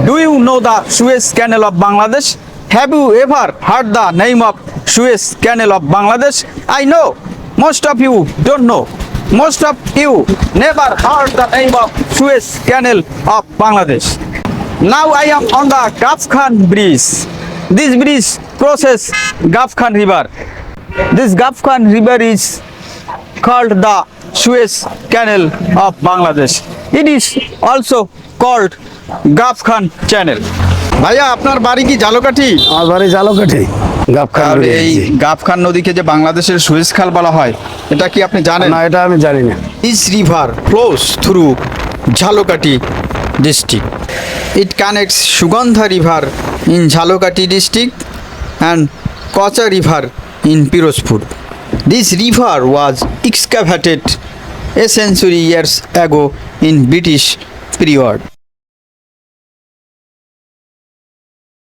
Do you know the Suez Canal of Bangladesh? Have you ever heard the name of Suez Canal of Bangladesh? I know most of you don't know. Most of you never heard the name of Suez Canal of Bangladesh. Now I am on the Gaf Khan Bridge. This bridge crosses Gaf Khan River. This Gaf Khan River is called the Suez Canal of Bangladesh. It is also called Gaf Khan Channel. ভাইয়া আপনার বাড়ি কি ঝালকাঠি? আমার বাড়ি ঝালকাঠি গাবখান। আর এই গাফ খান নদীকে যে বাংলাদেশের সুয়েজ খাল বলা হয়, এটা কি আপনি জানেন? না, এটা আমি জানি না। This river flows through Jhalokati district. It connects Sugandha River in Jhalokati district and Kocha River in Pirozpur. This river was excavated a century years ago in British period.